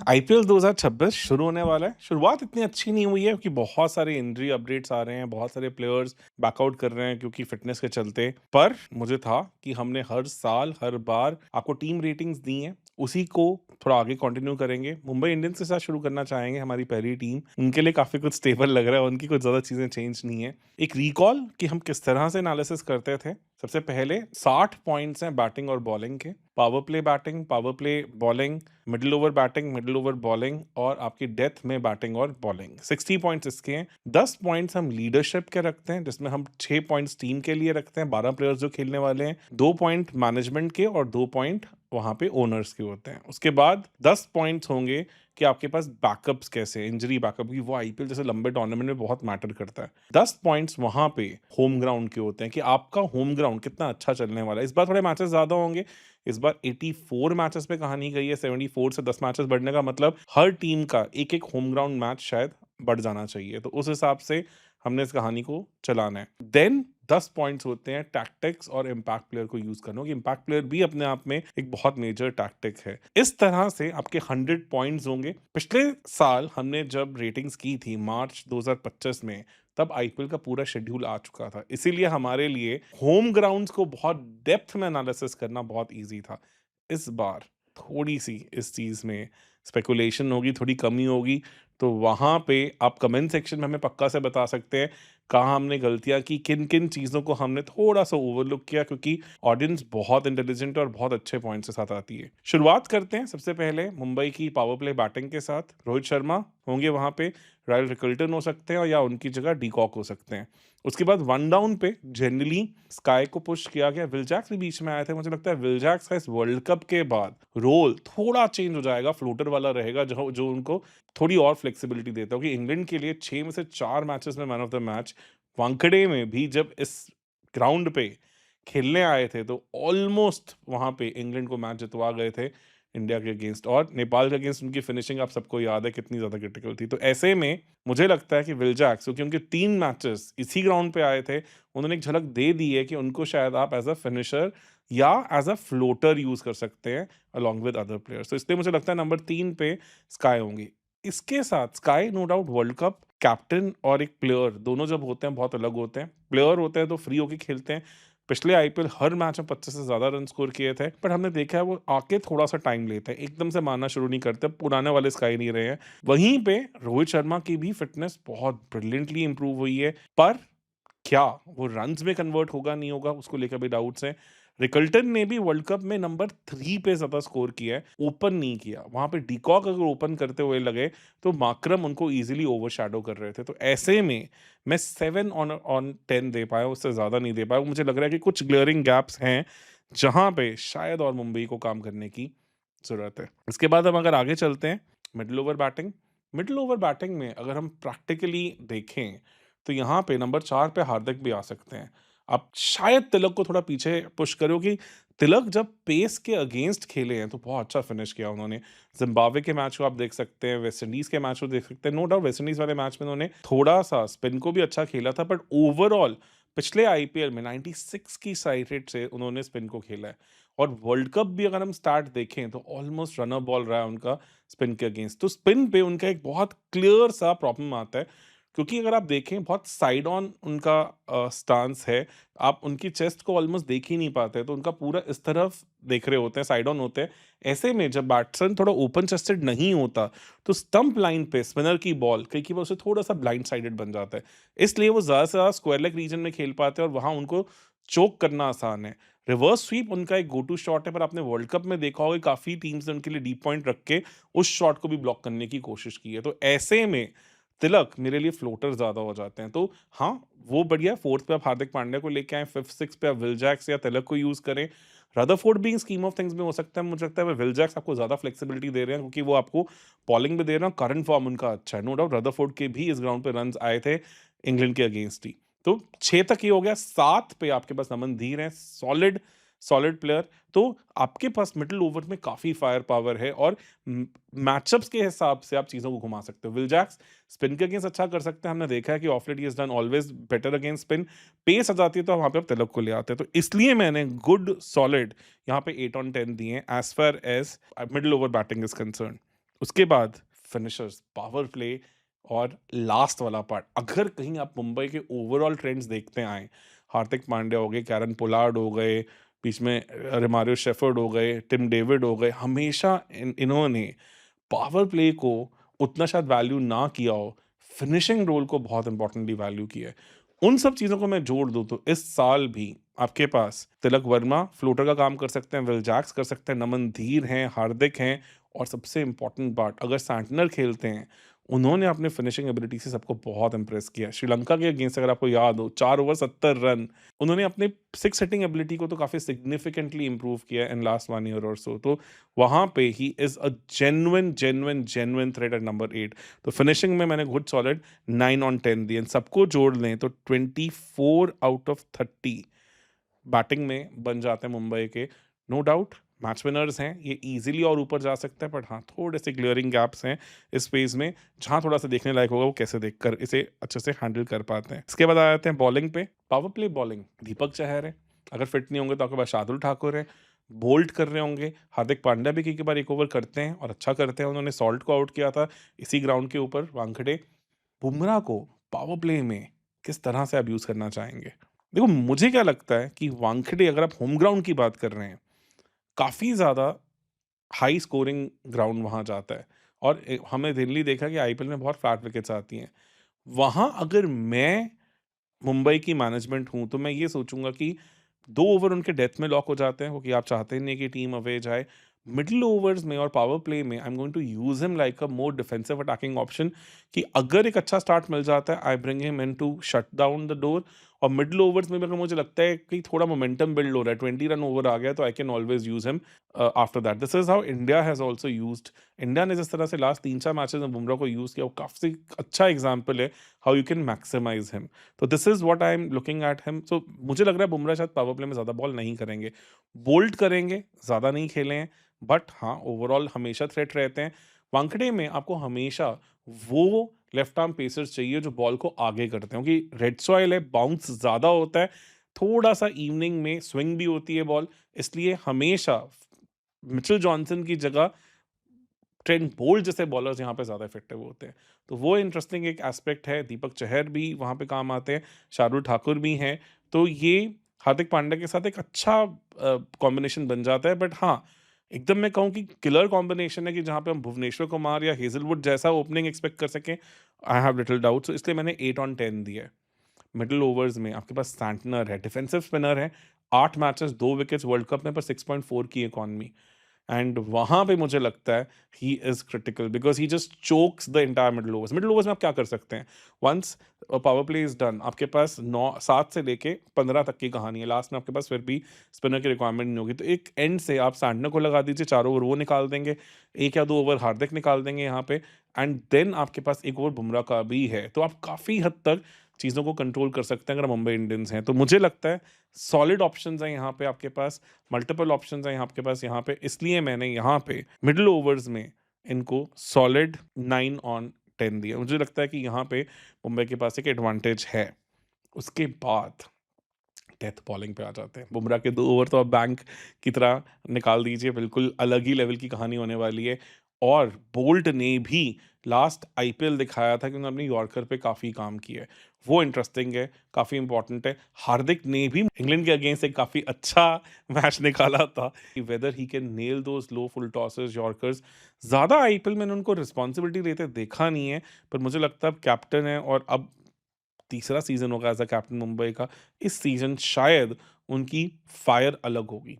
IPL 2026 शुरू होने वाला है। शुरुआत इतनी अच्छी नहीं हुई है क्योंकि बहुत सारे इंजरी अपडेट्स आ रहे हैं, बहुत सारे प्लेयर्स बैकआउट कर रहे हैं क्योंकि फिटनेस के चलते। पर मुझे था कि हमने हर साल, हर बार आपको टीम रेटिंग्स दी हैं, उसी को थोड़ा आगे कंटिन्यू करेंगे। मुंबई इंडियंस के साथ शुरू करना चाहेंगे, हमारी पहली टीम। उनके लिए काफ़ी कुछ स्टेबल लग रहा है, उनकी कुछ ज़्यादा चीज़ें चेंज नहीं है। एक रिकॉल कि हम किस तरह से एनालिसिस करते थे। सबसे पहले 60 पॉइंट्स हैं बैटिंग और बॉलिंग के। Power play batting, power play bowling, middle over batting, middle over bowling और आपकी डेथ में बैटिंग और बॉलिंग। 60 पॉइंट्स इसके हैं। 10 पॉइंट्स हम लीडरशिप के रखते हैं, जिसमें हम 6 पॉइंट्स टीम के लिए रखते हैं, 12 प्लेयर्स जो खेलने वाले हैं, 2 पॉइंट मैनेजमेंट के और 2 पॉइंट वहां पे ओनर्स के होते हैं। उसके बाद 10 पॉइंट्स होंगे कि आपके पास बैकअप्स कैसे, इंजरी बैकअप की, वो आईपीएल जैसे लंबे टूर्नामेंट में बहुत मैटर करता है। 10 पॉइंट्स वहां पे होम ग्राउंड के होते हैं कि आपका होम ग्राउंड कितना अच्छा चलने वाला है। इस बार थोड़े मैचेस ज्यादा होंगे। इस बार 84 मैचेस पे कहानी गई है। 74 से 10 मैचेस बढ़ने का मतलब हर टीम का एक एक होम ग्राउंड मैच शायद बढ़ जाना चाहिए। तो उस हिसाब से हमने इस कहानी को चलाना है। देन 10 पॉइंट्स होते हैं टैक्टिक्स और इम्पैक्ट प्लेयर को यूज करना, कि इम्पैक्ट प्लेयर भी अपने आप में एक बहुत मेजर टैक्टिक है। इस तरह से आपके 100 पॉइंट्स होंगे। पिछले साल हमने जब रेटिंग्स की थी मार्च 2025 में, तब आईपीएल का पूरा शेड्यूल आ चुका था, इसीलिए हमारे लिए होम ग्राउंड्स को बहुत डेप्थ में एनालिसिस करना बहुत इजी था। इस बार थोड़ी सी इस चीज में स्पेकुलेशन होगी, थोड़ी कमी होगी। तो वहां पे आप कमेंट सेक्शन में हमें पक्का से बता सकते हैं कहाँ हमने गलतियां की, किन किन चीजों को हमने थोड़ा सा ओवरलुक किया, क्योंकि ऑडियंस बहुत इंटेलिजेंट और बहुत अच्छे पॉइंट्स के साथ आती है। शुरुआत करते हैं सबसे पहले मुंबई की पावर प्ले बैटिंग के साथ। रोहित शर्मा होंगे वहां पे, रायल रिकल्टन हो सकते हैं या उनकी जगह डीकॉक हो सकते हैं। उसके बाद वन डाउन पे जनरली स्काई को पुश किया गया। विल जैक्स भी बीच में आए थे। मुझे लगता है विल जैक्स का इस वर्ल्ड कप के बाद रोल थोड़ा चेंज हो जाएगा, फ्लोटर वाला रहेगा, जो जो उनको थोड़ी और फ्लेक्सिबिलिटी देता हो कि इंग्लैंड के लिए 6 में से 4 मैचेस में man of the match. Wankhede में भी जब इस ग्राउंड पे खेलने आए थे तो ऑलमोस्ट वहां पे इंग्लैंड को मैच जितवा गए थे इंडिया के अगेंस्ट। और नेपाल के अगेंस्ट उनकी फिनिशिंग आप सबको याद है कितनी ज्यादा क्रिटिकल थी। तो ऐसे में मुझे लगता है कि विल जैक्स, क्योंकि उनके 3 मैचेस इसी ग्राउंड पे आए थे, उन्होंने एक झलक दे दी है कि उनको शायद आप एज अ फिनिशर या एज अ फ्लोटर यूज कर सकते हैं अलॉन्ग विद अदर प्लेयर्स। तो इसलिए मुझे लगता है नंबर 3 पे स्काई होंगी। इसके साथ SKY no doubt world cup captain और एक प्लेयर दोनों जब होते हैं बहुत अलग होते हैं। प्लेयर होते हैं तो फ्री होके खेलते हैं। पिछले आईपीएल हर मैच में 25 से ज्यादा रन स्कोर किए थे, पर हमने देखा है वो आके थोड़ा सा टाइम लेते हैं, एकदम से मारना शुरू नहीं करते। पुराने वाले स्काई नहीं रहे हैं। वहीं पे रोहित शर्मा की भी फिटनेस बहुत ब्रिलियंटली इंप्रूव हुई है, पर क्या वो रन्स में कन्वर्ट होगा नहीं होगा, उसको लेकर भी डाउट्स हैं। रिकल्टन ने भी वर्ल्ड कप में नंबर 3 पे ज्यादा स्कोर किया है, ओपन नहीं किया। वहां पे डीकॉक अगर ओपन करते हुए लगे तो माकरम उनको इजीली ओवरशैडो कर रहे थे। तो ऐसे में मैं 7 ऑन ऑन 10 दे पाया, उससे ज्यादा नहीं दे पाया। मुझे लग रहा है कि कुछ ग्लेयरिंग गैप्स हैं जहां पे शायद और मुंबई को काम करने की जरूरत है। इसके बाद हम अगर आगे चलते हैं, middle over batting. Middle over batting में अगर हम प्रैक्टिकली देखें तो यहाँ पे नंबर 4 पे हार्दिक भी आ सकते हैं। आप शायद तिलक को थोड़ा पीछे पुश करो कि तिलक जब पेस के अगेंस्ट खेले हैं तो बहुत अच्छा फिनिश किया उन्होंने। जिम्बाब्वे के मैच को आप देख सकते हैं, वेस्ट इंडीज के मैच को देख सकते हैं। नो डाउट वेस्ट इंडीज वाले मैच में उन्होंने थोड़ा सा स्पिन को भी अच्छा खेला था, बट ओवरऑल पिछले आईपीएल में 96 की साइड रेट से उन्होंने स्पिन को खेला है। और वर्ल्ड कप भी अगर हम स्टार्ट देखें तो ऑलमोस्ट रनर बॉल रहा है उनका स्पिन के अगेंस्ट। तो स्पिन पे उनका एक बहुत क्लियर सा प्रॉब्लम आता है, क्योंकि अगर आप देखें बहुत साइड ऑन उनका स्टांस है। आप उनकी चेस्ट को ऑलमोस्ट देख ही नहीं पाते, तो उनका पूरा इस तरफ देख रहे होते हैं, साइड ऑन होते हैं। ऐसे में जब बैट्समैन थोड़ा ओपन चेस्टेड नहीं होता तो स्टंप लाइन पे स्पिनर की बॉल कई की बार उसे थोड़ा सा ब्लाइंड साइडेड बन जाता है। इसलिए वो ज्यादा से ज्यादा स्क्वायर लेग रीजन में खेल पाते हैं और वहां उनको चोक करना आसान है। रिवर्स स्वीप उनका एक गो टू शॉट है, पर आपने वर्ल्ड कप में देखा होगा काफी टीम्स ने उनके लिए डीप पॉइंट रख के उस शॉट को भी ब्लॉक करने की कोशिश की है। तो ऐसे में तिलक मेरे लिए फ्लोटर ज्यादा हो जाते हैं। तो हाँ, वो बढ़िया। 4th पे आप हार्दिक पांड्या को लेके आए, 5th 6th पे आप विल जैक्स या तिलक को यूज करें। रदरफोर्ड भी स्कीम ऑफ थिंग्स में हो सकता है। मुझे लगता है विल जैक्स आपको ज्यादा फ्लेक्सिबिलिटी दे रहे हैं, क्योंकि वो आपको बॉलिंग में दे रहे हैं। करंट फॉर्म उनका अच्छा है। नो डाउट रदरफोर्ड के भी इस ग्राउंड पे रन आए थे इंग्लैंड के अगेंस्ट ही। तो 6 तक ही हो गया। 7 पे आपके पास नमन धीर है, सॉलिड सॉलिड प्लेयर। तो आपके पास मिडिल ओवर में काफी फायर पावर है और मैचअप्स के हिसाब से आप चीजों को घुमा सकते हो। विल जैक्स स्पिन के अगेंस्ट अच्छा कर सकते हैं। हमने देखा है कि of late he has done always better against spin. Pace आ जाती है तो वहां पे आप तिलक को ले आते हैं। तो इसलिए मैंने गुड सॉलिड यहाँ पे 8 on 10 दिए as far as middle over batting is concern. उसके बाद फिनिशर्स, पावर प्ले और लास्ट वाला पार्ट। अगर कहीं आप मुंबई के ओवरऑल ट्रेंड्स देखते आएँ, हार्दिक पांड्या हो गए, कैरन पोलार्ड हो गए, बीच में रोमारियो शेफर्ड हो गए, टिम डेविड हो गए, हमेशा इन्होंने पावर प्ले को उतना शायद वैल्यू ना किया हो, फिनिशिंग रोल को बहुत इंपॉर्टेंटली वैल्यू किया है। उन सब चीज़ों को मैं जोड़ दूँ तो इस साल भी आपके पास तिलक वर्मा फ्लोटर का काम कर सकते हैं, विल जैक्स कर सकते हैं, नमन धीर हैं, हार्दिक हैं और सबसे इम्पोर्टेंट बात, अगर सैंटनर खेलते हैं, उन्होंने अपने फिनिशिंग एबिलिटी से सबको बहुत इम्प्रेस किया। श्रीलंका के अगेंस्ट अगर आपको याद हो 4 ओवर 70 रन, उन्होंने अपने सिक्स हिटिंग एबिलिटी को तो काफ़ी सिग्निफिकेंटली इम्प्रूव किया इन लास्ट 1 ईयर और सो। तो वहाँ पे he is a genuine threat at number 8। तो फिनिशिंग में मैंने गुड सॉलिड 9 ऑन 10 दिए। इन सबको जोड़ लें तो 24 आउट ऑफ 30 बैटिंग में बन जाते हैं मुंबई के। नो डाउट मैच विनर्स हैं, ये ईज़िली और ऊपर जा सकता है, बट हाँ, थोड़े से ग्लेयरिंग गैप्स हैं इस फेज़ में, जहाँ थोड़ा-सा देखने लायक होगा वो कैसे देखकर इसे अच्छे से हैंडल कर पाते हैं। इसके बाद आ जाते हैं बॉलिंग पे। Power play bowling Deepak Chahar है, अगर फिट नहीं होंगे तो आपके पास शार्दुल ठाकुर है, बोल्ट कर रहे होंगे, हार्दिक पांड्या भी कई बार एक ओवर करते हैं और अच्छा करते हैं, उन्होंने सॉल्ट को आउट किया था इसी ग्राउंड के ऊपर वानखेड़े। बुमराह को पावर प्ले में किस तरह से आप यूज़ करना चाहेंगे? देखो, मुझे क्या लगता है कि वानखेड़े अगर आप होम ग्राउंड की बात कर रहे हैं, काफ़ी ज़्यादा हाई स्कोरिंग ग्राउंड वहाँ जाता है और हमने दिल्ली देखा कि आईपीएल में बहुत फ्लैट विकेट्स आती हैं। वहाँ अगर मैं मुंबई की मैनेजमेंट हूँ, तो मैं ये सोचूँगा कि 2 ओवर उनके डेथ में लॉक हो जाते हैं, क्योंकि आप चाहते नहीं कि टीम अवे जाए। मिडल ओवर्स में और पावर प्ले में I am going to use him like a more defensive attacking option, कि अगर एक अच्छा स्टार्ट मिल जाता है, I bring him in to shut down the door. और मिडल ओवर्स में भी अगर मुझे लगता है कि थोड़ा मोमेंटम बिल्ड हो रहा है, 20 रन ओवर आ गया, तो I can always use him after that. This is how India has also used. India ने जिस तरह से लास्ट 3-4 मैचेज़ में बुमराह को यूज़ किया, वो काफ़ी अच्छा एग्जाम्पल है how you can maximise him. तो this is what I am looking at him. So मुझे लग रहा है बुमराह शायद पावर प्ले में ज़्यादा बॉल नहीं करेंगे। बोल्ड करेंगे, ज़्यादा नहीं खेले हैं, बट हाँ, ओवरऑल हमेशा थ्रेट रहते हैं। वानखेड़े में आपको हमेशा वो लेफ्ट आर्म पेसर्स चाहिए जो बॉल को आगे करते हैं, क्योंकि रेड सॉइल है, बाउंस ज़्यादा होता है, थोड़ा-सा इवनिंग में स्विंग भी होती है बॉल, इसलिए हमेशा मिचेल जॉनसन की जगह ट्रेंट बोल्ट जैसे बॉलर्स यहाँ पे ज़्यादा इफेक्टिव होते हैं। तो वो इंटरेस्टिंग एक एस्पेक्ट है। दीपक चहर भी वहाँ पे काम आते हैं, शार्दुल ठाकुर भी हैं। तो ये हार्दिक पांड्या के साथ एक अच्छा कॉम्बिनेशन बन जाता है। बट हाँ, एकदम मैं कहूँ कि किलर कॉम्बिनेशन है कि जहाँ पे हम भुवनेश्वर कुमार या हेज़लवुड जैसा ओपनिंग एक्सपेक्ट कर सकें, आई हैव लिटिल डाउट्स। तो इसलिए मैंने 8 ऑन 10 दिया है। मिडल ओवर्स में आपके पास सैंटनर है, डिफेंसिव स्पिनर है, 8 मैचेस 2 विकेट्स वर्ल्ड कप में, पर 6.4 की इकॉनमी। एंड वहाँ पे मुझे लगता है he is critical because he just chokes the entire middle overs. Middle overs में आप क्या कर सकते हैं? Once power play is done, आपके पास 9 7 से लेके 15 तक की कहानी है। लास्ट में आपके पास फिर भी स्पिनर की रिक्वायरमेंट नहीं होगी। तो एक एंड से आप सैंटनर को लगा दीजिए, 4 ओवर वो निकाल देंगे, 1 या 2 ओवर हार्दिक निकाल देंगे यहाँ पे, एंड देन आपके पास 1 ओवर बुमराह का भी है। तो आप काफ़ी हद तक चीज़ों को कंट्रोल कर सकते हैं अगर मुंबई इंडियंस हैं। तो मुझे लगता है सॉलिड ऑप्शंस हैं यहाँ पे आपके पास, मल्टीपल ऑप्शंस हैं आपके पास यहाँ पे, इसलिए मैंने यहाँ पे मिडल ओवर्स में इनको सॉलिड 9 ऑन 10 दिया। मुझे लगता है कि यहाँ पे मुंबई के पास एक एडवांटेज है। उसके बाद डेथ बॉलिंग पे आ जाते हैं। बुमराह के 2 ओवर तो आप बैंक की तरह निकाल दीजिए, बिल्कुल अलग ही लेवल की कहानी होने वाली है। और बोल्ट ने भी लास्ट आईपीएल दिखाया था कि उन्होंने अपनी यॉर्कर पे काफ़ी काम किया है। वो इंटरेस्टिंग है, काफ़ी इंपॉर्टेंट है। हार्दिक ने भी इंग्लैंड के अगेंस्ट एक काफ़ी अच्छा मैच निकाला था कि weather he can nail those low full tosses, yorkers. ज़्यादा आईपीएल मैंने उनको रिस्पॉन्सिबिलिटी लेते देखा नहीं है, पर मुझे लगता है अब कैप्टन है और अब तीसरा सीज़न होगा एज़ अ कैप्टन मुंबई का। इस सीज़न शायद उनकी फायर अलग होगी।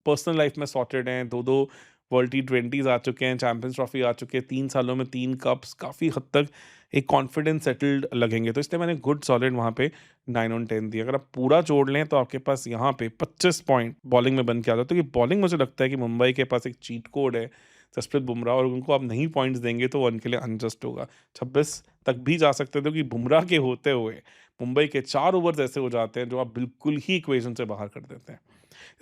पर्सनल लाइफ़ में सॉर्टेड हैं, 2-2 वर्ल्ड टी20s आ चुके हैं, चैंपियंस ट्रॉफी आ चुकी है, 3 सालों में 3 कप्स, काफ़ी हद तक एक कॉन्फिडेंस सेटल्ड लगेंगे। तो इसलिए मैंने गुड सॉलिड वहाँ पे 9 ऑन 10 दिया। अगर आप पूरा जोड़ लें तो आपके पास यहाँ पे 25 पॉइंट बॉलिंग में बन के आता है। तो ये बॉलिंग मुझे लगता है कि मुंबई के पास एक चीट कोड है, जसप्रीत बुमराह, और उनको आप नहीं पॉइंट्स देंगे तो वो उनके लिए अनजस्ट होगा। 26 तक भी जा सकते थे, क्योंकि बुमराह के होते हुए मुंबई के 4 ओवर्स ऐसे हो जाते हैं जो आप बिल्कुल ही इक्वेशन से बाहर कर देते हैं।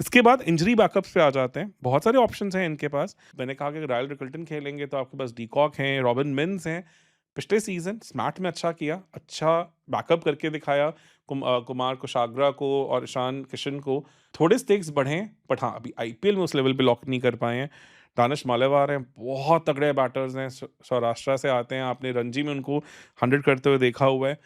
इसके बाद इंजरी बैकअप्स पे आ जाते हैं। बहुत सारे ऑप्शंस हैं इनके पास। मैंने कहा कि अगर रायल रिकल्टन खेलेंगे तो आपके पास डीकॉक हैं, रॉबिन मिन्स हैं। पिछले सीज़न स्मैट में अच्छा किया, अच्छा बैकअप करके दिखाया कुमार कुशाग्रा को और ईशान किशन को। थोड़े स्टेक्स बढ़े हैं, बट हाँ, अभी आईपीएल में उस लेवल पे लॉक नहीं कर पाए हैं। दानिश मालेवार हैं, बहुत तगड़े बैटर्स हैं, सौराष्ट्र से आते हैं, आपने रणजी में उनको 100 करते हुए देखा हुआ है।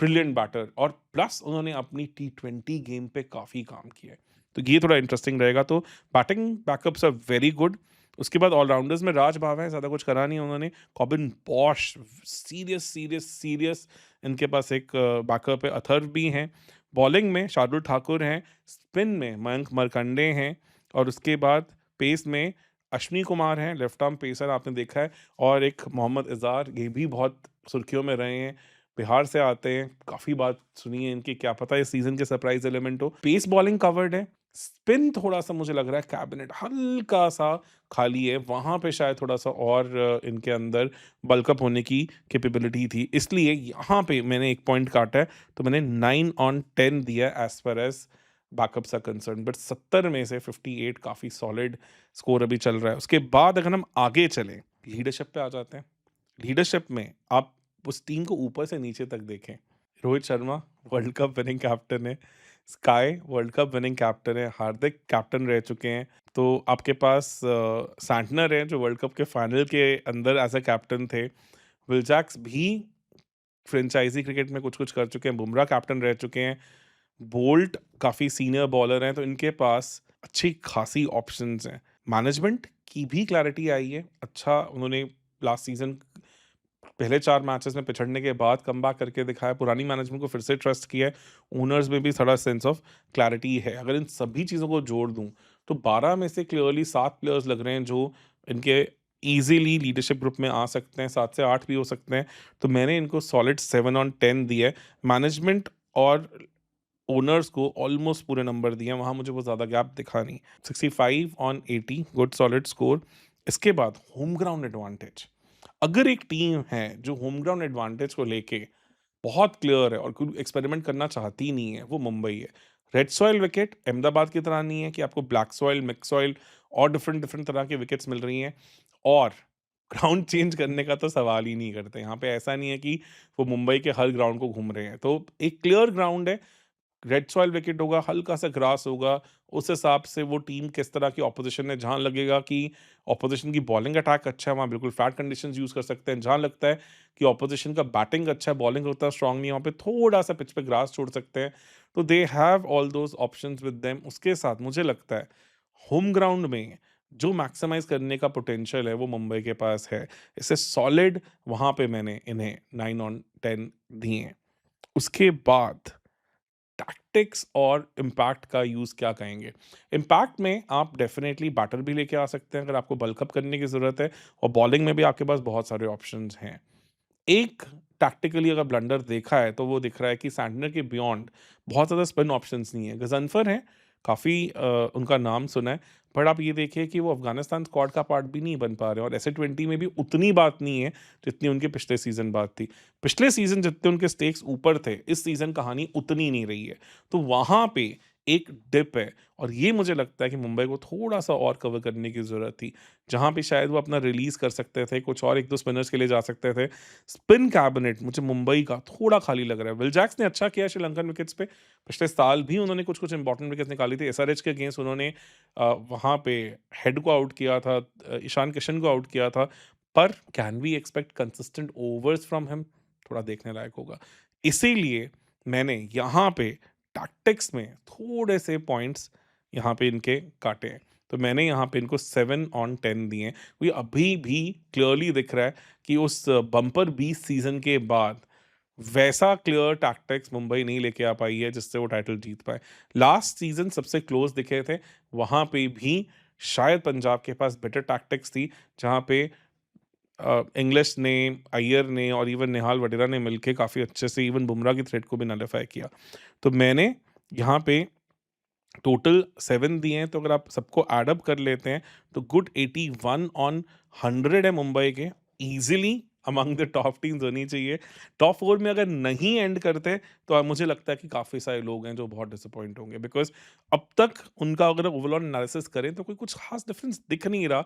ब्रिलियंट बैटर और प्लस उन्होंने अपनी टी20 गेम पे काफ़ी काम किया है। तो ये थोड़ा इंटरेस्टिंग रहेगा, तो batting backups are very good. उसके बाद ऑलराउंडर्स में राज भाव है, ज़्यादा कुछ करा नहीं उन्होंने। Corbin Bosch serious, serious, serious इनके पास एक बैकअप है। अथर्व भी हैं। बॉलिंग में शार्दुल ठाकुर हैं। स्पिन में मयंक मरकंडे हैं और उसके बाद पेस में अश्विनी कुमार हैं, लेफ्ट आर्म पेसर आपने देखा है, और एक मोहम्मद इज़ार, ये भी बहुत सुर्खियों में रहे हैं। बिहार से आते हैं, काफ़ी बात सुनी है इनकी, क्या पता इस सीज़न के सरप्राइज़ एलिमेंट हो। पेस बॉलिंग कवर्ड है, स्पिन थोड़ा-सा मुझे लग रहा है कैबिनेट हल्का-सा खाली है, वहाँ पे शायद थोड़ा-सा और इनके अंदर बल्क अप होने की कैपेबिलिटी थी। इसलिए यहाँ पे मैंने 1 पॉइंट काटा है, तो मैंने 9 ऑन 10 दिया है as far as backups are concerned. But 70 में से 58 काफ़ी सॉलिड स्कोर अभी चल रहा है। उसके बाद अगर हम आगे चलें, लीडरशिप पे आ जाते हैं। लीडरशिप में आप उस टीम को ऊपर से नीचे तक देखें। Rohit Sharma world cup winning captain है, SKY world cup winning captain है, हार्दिक कैप्टन रह चुके हैं। तो आपके पास सैंटनर हैं जो वर्ल्ड कप के फाइनल के अंदर एज़ अ कैप्टन थे। विल जैक्स भी फ्रेंचाइज़ी क्रिकेट में कुछ-कुछ कर चुके हैं, बुमराह कैप्टन रह चुके हैं। बोल्ट काफ़ी सीनियर बॉलर हैं, तो इनके पास अच्छी खासी ऑप्शंस हैं। मैनेजमेंट की भी क्लैरिटी आई है, अच्छा उन्होंने लास्ट सीज़न पहले 4 मैचेस में पिछड़ने के बाद कमबैक करके दिखाया, पुरानी मैनेजमेंट को फिर से ट्रस्ट किया है, ओनर्स में भी थोड़ा सेंस ऑफ क्लैरिटी है। अगर इन सभी चीज़ों को जोड़ दूँ, तो 12 में से क्लियरली 7 प्लेयर्स लग रहे हैं जो इनके ईज़िली लीडरशिप ग्रुप में आ सकते हैं, 7 से 8 भी हो सकते हैं। तो मैंने इनको सॉलिड 7 ऑन 10 दिया है। मैनेजमेंट और ओनर्स को ऑलमोस्ट पूरे नंबर दिए हैं, वहाँ मुझे वो ज़्यादा गैप दिखा नहीं। 65 ऑन 80 गुड सॉलिड स्कोर। इसके बाद होम ग्राउंड एडवांटेज। अगर एक टीम है जो होम ग्राउंड एडवांटेज को लेके बहुत क्लियर है और कोई एक्सपेरिमेंट करना चाहती नहीं है, वो मुंबई है। रेड सॉइल विकेट अहमदाबाद की तरह नहीं है कि आपको ब्लैक सॉइल, मिक्स सॉइल और डिफरेंट डिफरेंट तरह के विकेट्स मिल रही हैं, और ग्राउंड चेंज करने का तो सवाल ही नहीं करते। यहाँ पे ऐसा नहीं है कि वो मुंबई के हर ग्राउंड को घूम रहे हैं, तो एक क्लियर ग्राउंड है। रेड सॉइल विकेट होगा, हल्का-सा ग्रास होगा, उस हिसाब से वो टीम किस तरह की ऑपोज़िशन है, जहाँ लगेगा कि ऑपोज़िशन की बॉलिंग अटैक अच्छा है, वहाँ बिल्कुल फ्लैट कंडीशंस यूज़ कर सकते हैं। जहाँ लगता है कि ऑपोज़िशन का बैटिंग अच्छा है, बॉलिंग उतना स्ट्रॉन्ग नहीं है, वहाँ पे थोड़ा-सा पिच पे ग्रास छोड़ सकते हैं। तो they have all those options with them. उसके साथ मुझे लगता है, होम ग्राउंड में जो मैक्सिमाइज़ करने का पोटेंशियल है, वो मुंबई के पास है। इससे सॉलिड वहाँ पे मैंने इन्हें 9 ऑन 10 दिए हैं। उसके बाद टैक्टिक्स और इम्पैक्ट का यूज़ क्या कहेंगे? इम्पैक्ट में आप डेफ़िनेटली बैटर भी लेके आ सकते हैं अगर आपको बल्क अप करने की ज़रूरत है, और बॉलिंग में भी आपके पास बहुत सारे ऑप्शंस हैं। एक टैक्टिकली अगर ब्लंडर देखा है तो वो दिख रहा है कि सैंटनर के बियॉन्ड बहुत ज़्यादा स्पिन ऑप्शंस नहीं है। गज़नफ़र हैं, काफ़ी उनका नाम सुना है, बट आप ये देखिए कि वो अफ़गानिस्तान स्क्वाड का पार्ट भी नहीं बन पा रहे हैं, और ऐसे 20 में भी उतनी बात नहीं है जितनी उनके पिछले सीज़न बात थी। पिछले सीज़न जितने उनके स्टेक्स ऊपर थे, इस सीज़न कहानी उतनी नहीं रही है। तो वहाँ पे एक डिप है, और ये मुझे लगता है कि मुंबई को थोड़ा-सा और कवर करने की ज़रूरत थी। जहाँ पे शायद वो अपना रिलीज़ कर सकते थे, कुछ और 1-2 स्पिनर्स के लिए जा सकते थे। स्पिन कैबिनेट मुझे मुंबई का थोड़ा खाली लग रहा है। विल जैक्स ने अच्छा किया श्रीलंकन विकेट्स पे। पिछले साल भी उन्होंने कुछ-कुछ इंपॉर्टेंट विकेट्स निकाली थी। एसआरएच के अगेंस्ट उन्होंने वहाँ पे हेड को आउट किया था, ईशान किशन को आउट किया था। पर can we expect consistent overs from him? थोड़ा देखने लायक होगा। इसीलिए मैंने यहाँ पे टैक्टिक्स में थोड़े से पॉइंट्स यहाँ पे इनके काटे हैं। तो मैंने यहाँ पे इनको 7 ऑन 10 दिए हैं। ये अभी भी क्लियरली दिख रहा है कि उस बम्पर 20 सीज़न के बाद वैसा क्लियर टैक्टिक्स मुंबई नहीं लेके आ पाई है जिससे वो टाइटल जीत पाए। लास्ट सीज़न सबसे क्लोज़ दिखे थे, वहाँ पे भी शायद पंजाब के पास बेटर टैक्टिक्स थी, जहाँ पे इंग्लिश ने, अय्यर ने और इवन निहाल वडेरा ने मिलके काफ़ी अच्छे से इवन बुमराह की थ्रेट को भी नलिफाई किया। तो मैंने यहाँ पे टोटल 7 दिए हैं, तो अगर आप सबको एड अप कर लेते हैं तो गुड 81 ऑन 100 है मुंबई के, easily among the top teams होनी चाहिए। टॉप 4 में अगर नहीं एंड करते तो मुझे लगता है कि काफ़ी सारे लोग हैं जो बहुत डिसअपॉइंट होंगे, बिकॉज़ अब तक उनका अगर ओवरऑल एनालिसिस करें तो कोई कुछ ख़ास डिफरेंस दिख नहीं रहा।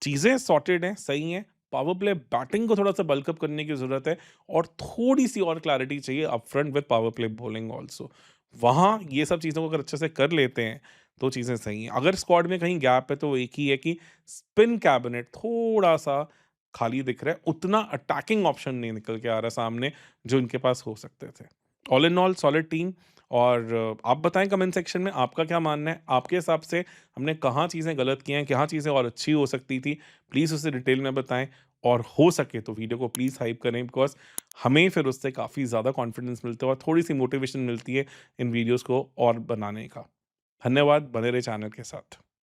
चीज़ें सॉर्टेड हैं, सही हैं। पावर प्ले बैटिंग को थोड़ा-सा बल्क अप करने की ज़रूरत है, और थोड़ी-सी और क्लैरिटी चाहिए upfront with power play bowling also. वहाँ ये सब चीज़ों को अगर अच्छे से कर लेते हैं, तो चीज़ें सही हैं। अगर स्क्वाड में कहीं गैप है तो वो एक ही है कि स्पिन कैबिनेट थोड़ा-सा खाली दिख रहा है, उतना अटैकिंग ऑप्शन नहीं निकल के आ रहा सामने जो इनके पास हो सकते थे। All in all solid team. और आप बताएँ कमेंट सेक्शन में आपका क्या मानना है? आपके हिसाब से हमने कहाँ चीज़ें गलत की हैं, कहाँ चीज़ें और अच्छी हो सकती थी? प्लीज़ उसे डिटेल में बताएँ और हो सके तो वीडियो को प्लीज़ हाइप करें, बिकॉज़ हमें फिर उससे काफ़ी ज़्यादा कॉन्फिडेंस मिलता है और थोड़ी-सी मोटिवेशन मिलती है इन वीडियोज़ को और बनाने का। धन्यवाद, बने रहिए चैनल के साथ।